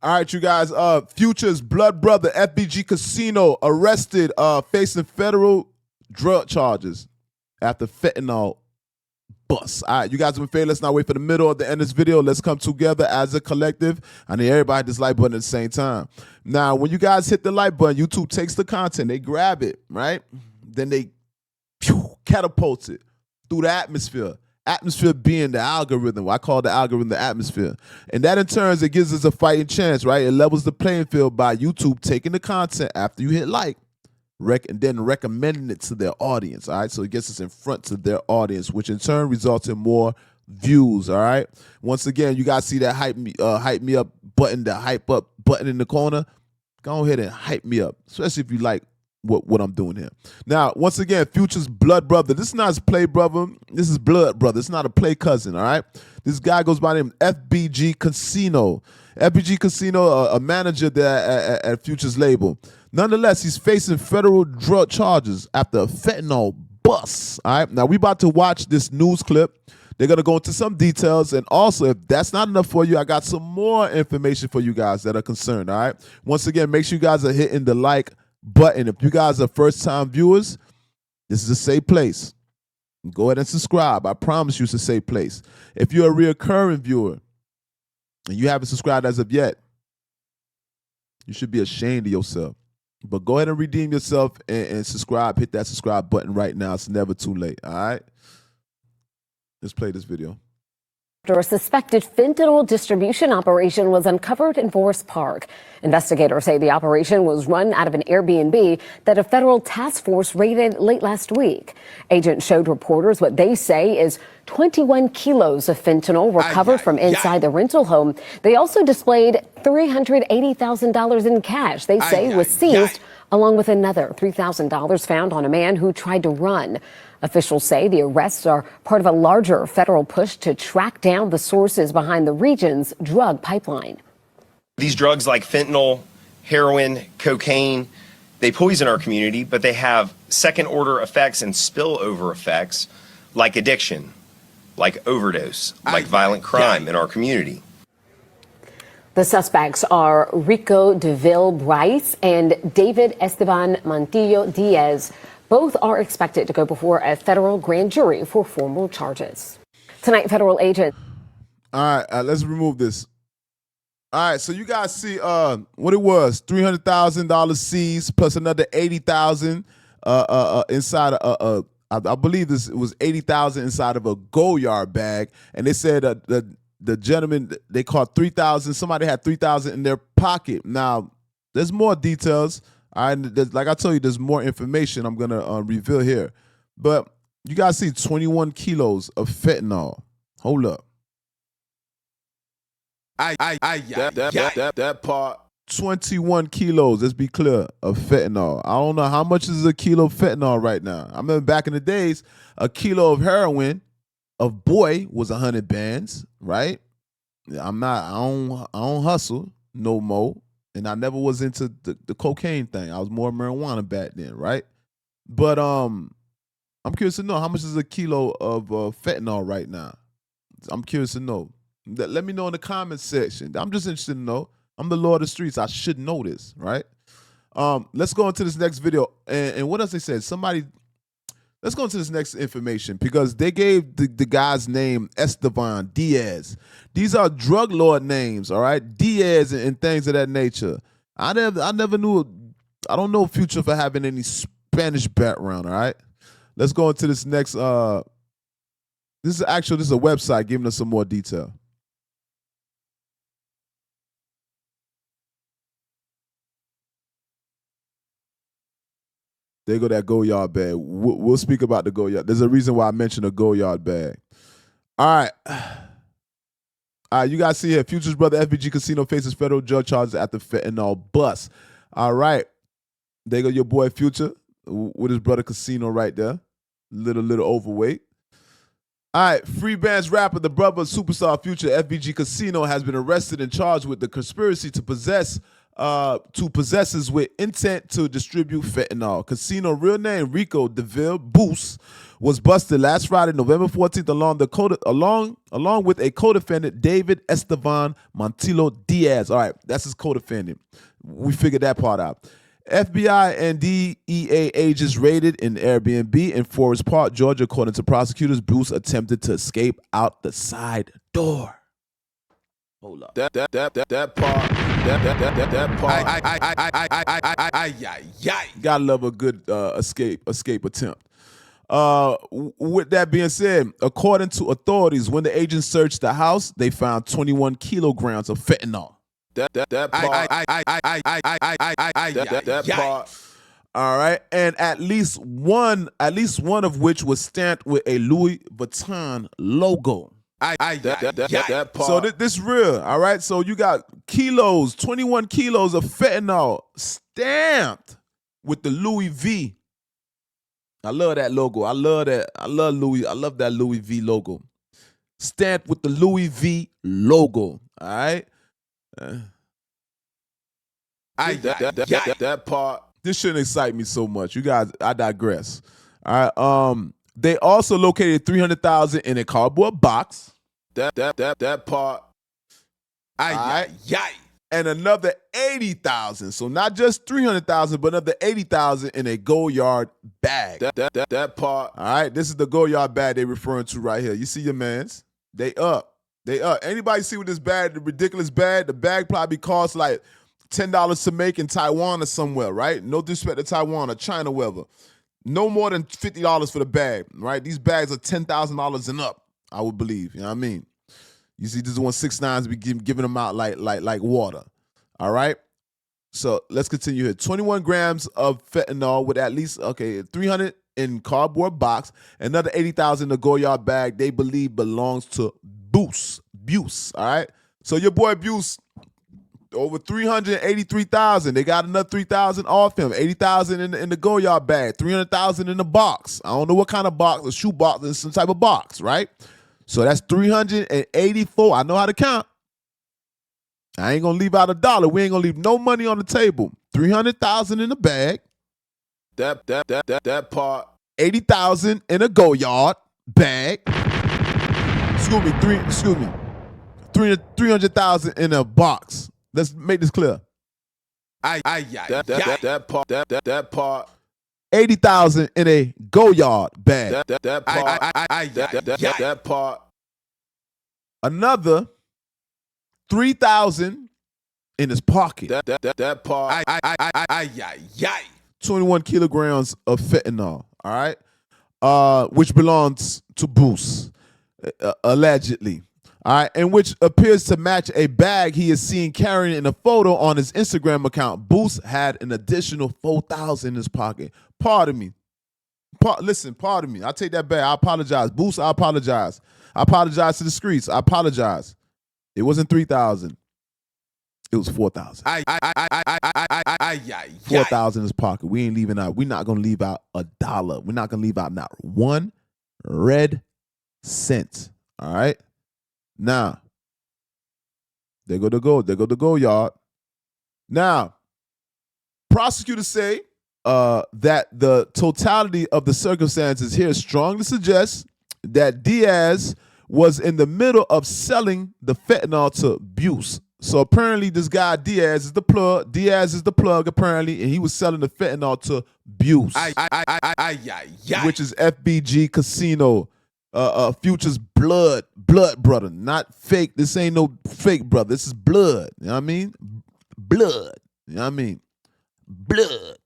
All right, you guys. Future's blood brother, FBG Casino, arrested, facing federal drug charges after fentanyl bust. All right, you guys have been failing. Let's not wait for the middle or the end of this video. Let's come together as a collective. I need everybody hit this like button at the same time. Now, when you guys hit the like button, YouTube takes the content, they grab it, right? Then they catapult it through the atmosphere. Atmosphere being the algorithm. I call the algorithm the atmosphere. And that in turn, it gives us a fighting chance, right? It levels the playing field by YouTube taking the content after you hit like, and then recommending it to their audience, all right? So it gets us in front to their audience, which in turn results in more views, all right? Once again, you guys see that hype me up button, the hype up button in the corner? Go ahead and hype me up, especially if you like what I'm doing here. Now, once again, Future's blood brother. This is not his play brother. This is blood brother. It's not a play cousin, all right? This guy goes by the name FBG Casino. FBG Casino, a manager there at Future's label. Nonetheless, he's facing federal drug charges after a fentanyl bust, all right? Now, we about to watch this news clip. They're going to go into some details. And also, if that's not enough for you, I got some more information for you guys that are concerned, all right? Once again, make sure you guys are hitting the like button. If you guys are first-time viewers, this is a safe place. Go ahead and subscribe. I promise you it's a safe place. If you're a reoccurring viewer and you haven't subscribed as of yet, you should be ashamed of yourself. But go ahead and redeem yourself and subscribe. Hit that subscribe button right now. It's never too late, all right? Let's play this video. After a suspected fentanyl distribution operation was uncovered in Forest Park. Investigators say the operation was run out of an Airbnb that a federal task force raided late last week. Agents showed reporters what they say is 21 kilos of fentanyl recovered from inside the rental home. They also displayed $380,000 in cash they say was seized, along with another $3,000 found on a man who tried to run. Officials say the arrests are part of a larger federal push to track down the sources behind the region's drug pipeline. These drugs like fentanyl, heroin, cocaine, they poison our community, but they have second-order effects and spillover effects like addiction, like overdose, like violent crime in our community. The suspects are Rico DeVille Bryce and David Esteban Montillo Diaz. Both are expected to go before a federal grand jury for formal charges. Tonight, federal agents. All right, let's remove this. All right, so you guys see what it was: $300,000 seized plus another $80,000 inside I believe it was $80,000 inside of a Goyard bag, and they said the gentleman they caught $3,000. Somebody had $3,000 in their pocket. Now, there's more details. Like I told you, there's more information I'm gonna reveal here, but you guys see 21 kilos of fentanyl. Hold up. That part. 21 kilos. Let's be clear, of fentanyl. I don't know how much is a kilo of fentanyl right now. I remember back in the days, a kilo of heroin of boy was 100 bands, right? I don't hustle no more. And I never was into the cocaine thing. I was more marijuana back then, right? But I'm curious to know, how much is a kilo of fentanyl right now? I'm curious to know. Let me know in the comment section. I'm just interested to know. I'm the Lord of the streets. I should know this, right? Let's go into this next video. And what else they said? Let's go into this next information, because they gave the guy's name Esteban Diaz. These are drug lord names, all right? Diaz and things of that nature. I never knew. I don't know Future for having any Spanish background, all right? Let's go into this next. This is a website giving us some more detail. There go that Goyard bag. We'll speak about the Goyard. There's a reason why I mentioned a Goyard bag. All right, you guys see here, Future's brother FBG Casino faces federal drug charges after fentanyl bust. All right, there go your boy Future with his brother Casino right there. Little overweight. All right, free bands rapper, the brother of superstar Future, FBG Casino, has been arrested and charged with the conspiracy to possesses with intent to distribute fentanyl. Casino real name Rico DeVille Bust was busted last Friday, November 14th, along with a co-defendant, David Estevan Montillo Diaz. All right, that's his co-defendant. We figured that part out. FBI and DEA agents raided an Airbnb in Forest Park, Georgia. According to prosecutors, Bruce attempted to escape out the side door. Hold up. That part. Gotta love a good escape attempt. With that being said, according to authorities, when the agents searched the house, they found 21 kilograms of fentanyl. That part. All right, and at least one of which was stamped with a Louis Vuitton logo. That part. So this real, all right? So you got 21 kilos of fentanyl stamped with the Louis V. I love that logo. I love that Louis V logo. Stamped with the Louis V logo, all right? That part. This shouldn't excite me so much. You guys, I digress. All right. They also located $300,000 in a cardboard box. That part. And another $80,000. So not just $300,000, but another $80,000 in a Goyard bag. That part. All right. This is the Goyard bag they're referring to right here. You see your mans? They up. Anybody see what this bag, the ridiculous bag? The bag probably costs like $10 to make in Taiwan or somewhere, right? No disrespect to Taiwan or China, wherever. No more than $50 for the bag, right? These bags are $10,000 and up, I would believe. You know what I mean? You see, this is 169s be giving them out like water. All right? So let's continue here. 21 grams of fentanyl with at least, 300 in cardboard box. Another 80,000 in the Goyard bag they believe belongs to Buse, all right? So your boy Buse, over 383,000. They got another 3,000 off him. 80,000 in the Goyard bag. 300,000 in the box. I don't know what kind of box, a shoe box, or some type of box, right? So that's 384. I know how to count. I ain't gonna leave out $1. We ain't gonna leave no money on the table. 300,000 in the bag. That part. 80,000 in a Goyard bag. Excuse me. 300,000 in a box. Let's make this clear. That part. 80,000 in a Goyard bag. That part. Another 3,000 in his pocket. That part. 21 kilograms of fentanyl. All right, which belongs to Bruce, allegedly. All right, and which appears to match a bag he is seen carrying in a photo on his Instagram account. Boost had an additional 4,000 in his pocket. Pardon me. Pardon me. I take that back. I apologize. Boost, I apologize. I apologize to the streets. I apologize. It wasn't 3,000. It was 4,000. 4,000 in his pocket. We ain't leaving out. We're not going to leave out $1. We're not going to leave out not one red cent. All right? Now, there go the Goyard. Now, prosecutors say that the totality of the circumstances here strongly suggests that Diaz was in the middle of selling the fentanyl to Buse. So apparently this guy Diaz is the plug. Apparently, and he was selling the fentanyl to Buse, which is FBG Casino. Future's blood brother, not fake. This ain't no fake brother. This is blood. You know what I mean? Blood. You know what I mean? Blood.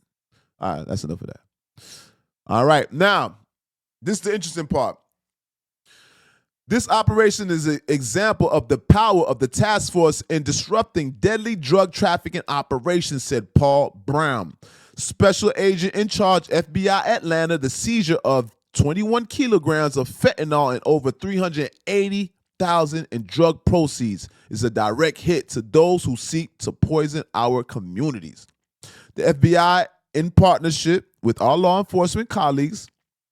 All right, that's enough of that. All right, now, this is the interesting part. This operation is an example of the power of the task force in disrupting deadly drug trafficking operations, said Paul Brown, special agent in charge, FBI Atlanta. The seizure of 21 kilograms of fentanyl and over 380,000 in drug proceeds is a direct hit to those who seek to poison our communities. The FBI, in partnership with our law enforcement colleagues,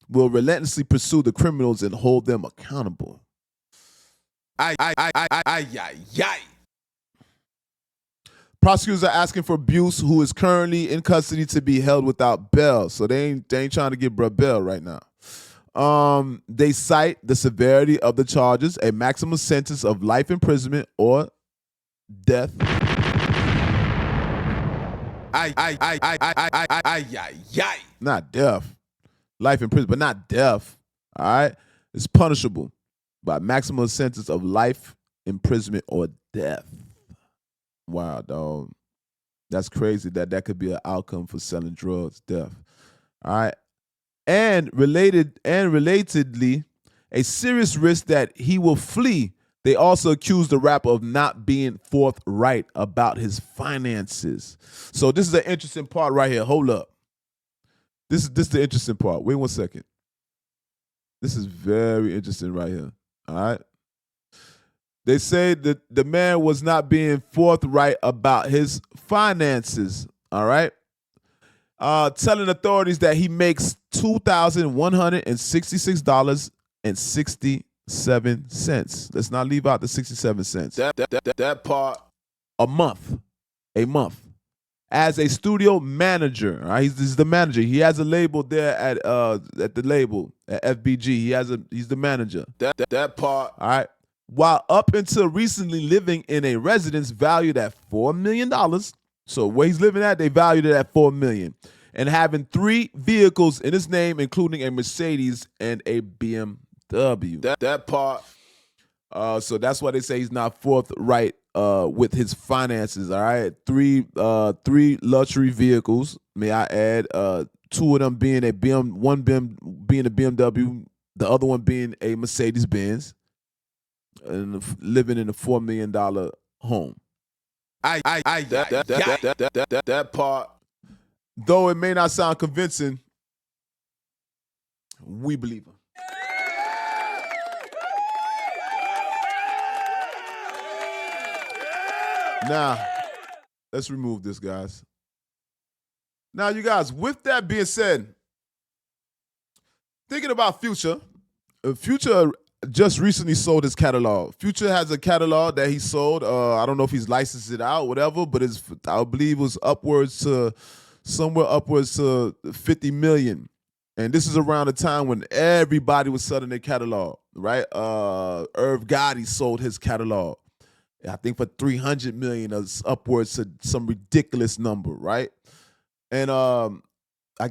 will relentlessly pursue the criminals and hold them accountable. Prosecutors are asking for Buse, who is currently in custody, to be held without bail. So they ain't trying to give bruh bail right now. They cite the severity of the charges, a maximum sentence of life imprisonment or death. Not death. Life in prison, but not death. All right? It's punishable by maximum sentence of life imprisonment or death. Wow, dog. That's crazy that could be an outcome for selling drugs, death. All right. And relatedly, a serious risk that he will flee. They also accuse the rapper of not being forthright about his finances. So this is an interesting part right here. Hold up. This is the interesting part. Wait 1 second. This is very interesting right here. All right. They say that the man was not being forthright about his finances. All right. Telling authorities that he makes $2,166.67. Let's not leave out the 67 cents. That part. A month. As a studio manager, right? He's the manager. He has a label there at the label at FBG. He's the manager. That part. All right. While up until recently living in a residence valued at $4 million. So where he's living at, they valued it at $4 million. And having 3 vehicles in his name, including a Mercedes and a BMW. That part. So that's why they say he's not forthright with his finances. All right, 3 luxury vehicles. May I add? 2 of them being being a BMW, the other one being a Mercedes Benz, and living in a $4 million home. That part. Though it may not sound convincing, we believe him. Now, let's remove this, guys. Now, you guys, with that being said, thinking about Future, Future just recently sold his catalog. Future has a catalog that he sold. I don't know if he's licensed it out, whatever, but I believe it was somewhere upwards to 50 million. And this is around the time when everybody was selling their catalog, right? Irv Gotti sold his catalog. I think for 300 million, upwards to some ridiculous number, right? And I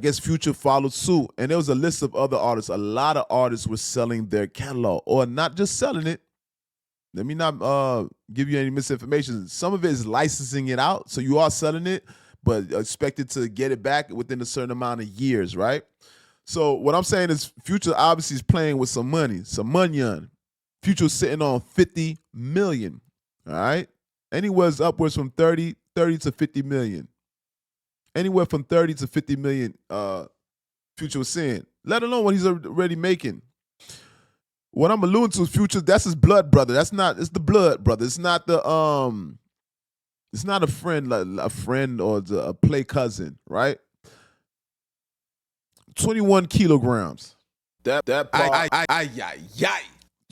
guess Future followed suit. And there was a list of other artists. A lot of artists were selling their catalog, or not just selling it. Let me not give you any misinformation. Some of it is licensing it out, so you are selling it, but expected to get it back within a certain amount of years, right? So what I'm saying is Future obviously is playing with some money, some money. Future's sitting on 50 million, all right? Anywhere upwards from 30 to 50 million. Anywhere from 30 to 50 million Future was saying, let alone what he's already making. What I'm alluding to is Future, that's his blood brother. It's the blood brother. It's not it's not a friend or a play cousin, right? 21 kilograms. That part.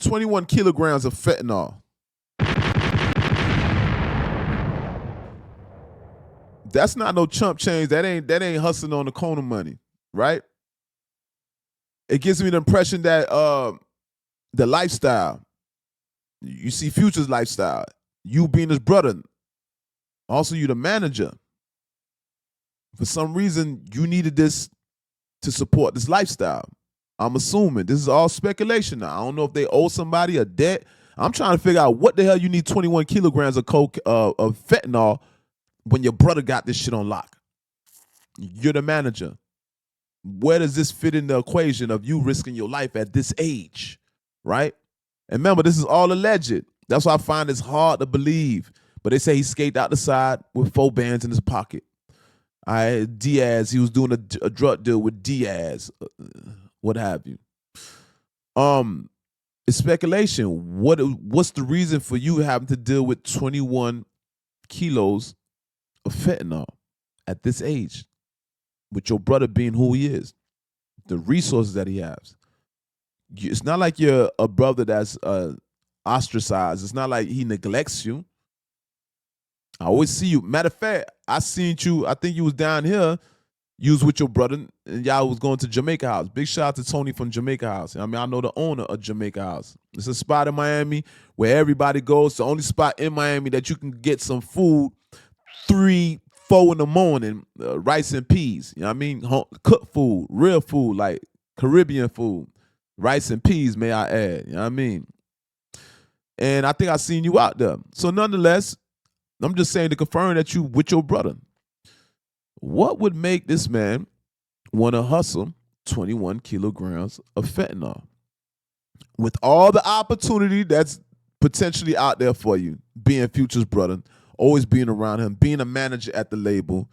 21 kilograms of fentanyl. That's not no chump change. That ain't hustling on the corner money, right? It gives me the impression that the lifestyle, you see Future's lifestyle, you being his brother, also you the manager. For some reason, you needed this to support this lifestyle. I'm assuming. This is all speculation now. I don't know if they owe somebody a debt. I'm trying to figure out what the hell you need 21 kilograms of of fentanyl when your brother got this shit on lock. You're the manager. Where does this fit in the equation of you risking your life at this age, right? And remember, this is all alleged. That's why I find it's hard to believe. But they say he escaped out the side with 4 bands in his pocket. Diaz, he was doing a drug deal with Diaz, what have you. It's speculation. What's the reason for you having to deal with 21 kilos of fentanyl at this age, with your brother being who he is, the resources that he has? It's not like you're a brother that's ostracized. It's not like he neglects you. I always see you. Matter of fact, I seen you, I think you was down here. You was with your brother and y'all was going to Jamaica House. Big shout out to Tony from Jamaica House. I mean, I know the owner of Jamaica House. It's a spot in Miami where everybody goes. It's the only spot in Miami that you can get some food 3, 4 in the morning, rice and peas. You know what I mean? Cooked food, real food, like Caribbean food. Rice and peas, may I add. You know what I mean? And I think I seen you out there. So nonetheless, I'm just saying to confirm that you with your brother. What would make this man want to hustle 21 kilograms of fentanyl? With all the opportunity that's potentially out there for you, being Future's brother, always being around him, being a manager at the label,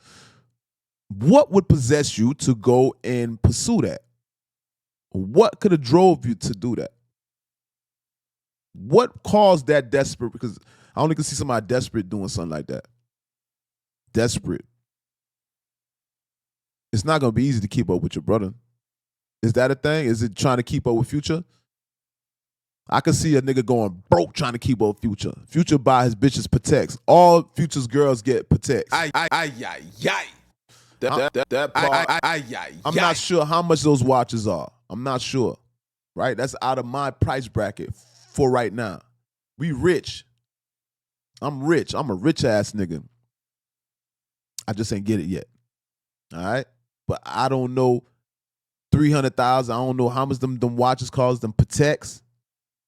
what would possess you to go and pursue that? What could have drove you to do that? What caused that desperate? Because I only can see somebody desperate doing something like that. Desperate. It's not going to be easy to keep up with your brother. Is that a thing? Is it trying to keep up with Future? I can see a nigga going broke trying to keep up with Future. Future buy his bitches Pateks. All Future's girls get Pateks. I'm not sure how much those watches are. I'm not sure. Right? That's out of my price bracket for right now. We rich. I'm rich. I'm a rich ass nigga. I just ain't get it yet. All right? But I don't know 300,000. I don't know how much them watches cost, them Pateks.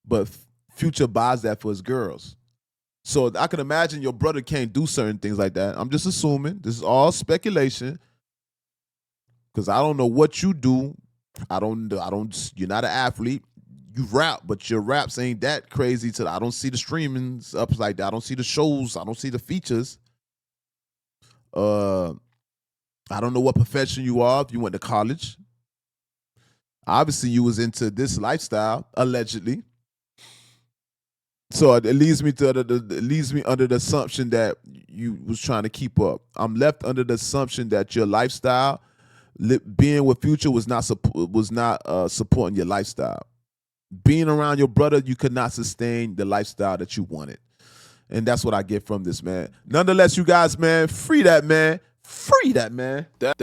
But Future buys that for his girls. So I can imagine your brother can't do certain things like that. I'm just assuming. This is all speculation. Because I don't know what you do. You're not an athlete. You rap, but your raps ain't that crazy. I don't see the streamings up like that. I don't see the shows. I don't see the features. I don't know what profession you are, if you went to college. Obviously, you was into this lifestyle, allegedly. So it leads me under the assumption that you was trying to keep up. I'm left under the assumption that your lifestyle, being with Future, was not supporting your lifestyle. Being around your brother, you could not sustain the lifestyle that you wanted. And that's what I get from this, man. Nonetheless, you guys, man, free that man. Free that man. That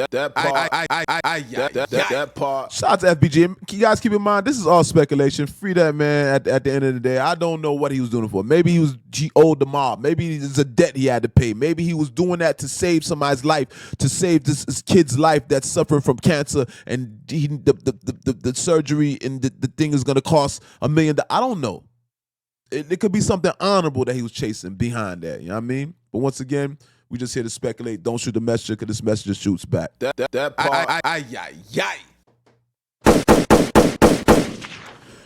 part. Shout out to FBG. You guys keep in mind, this is all speculation. Free that man at the end of the day. I don't know what he was doing it for. Maybe he owed the mob. Maybe it's a debt he had to pay. Maybe he was doing that to save somebody's life, to save this kid's life that's suffering from cancer, and the surgery and the thing is gonna cost $1 million. I don't know. It could be something honorable that he was chasing behind that. You know what I mean? But once again, we just here to speculate. Don't shoot the messenger because this messenger shoots back. That part.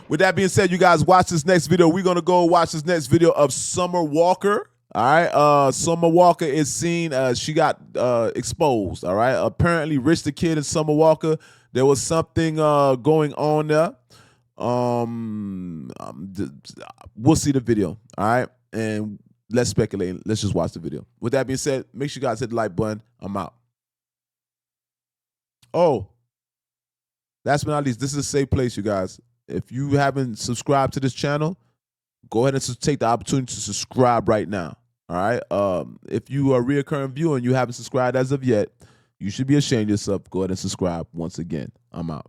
With that being said, you guys watch this next video. We're going to go watch this next video of Summer Walker. All right. Summer Walker is seen. She got exposed. All right. Apparently, Rich the Kid and Summer Walker, there was something going on there. We'll see the video. All right. And let's speculate. Let's just watch the video. With that being said, make sure you guys hit the like button. I'm out. Oh, last but not least, this is a safe place, you guys. If you haven't subscribed to this channel, go ahead and take the opportunity to subscribe right now. All right. If you are a reoccurring viewer and you haven't subscribed as of yet, you should be ashamed of yourself. Go ahead and subscribe once again. I'm out.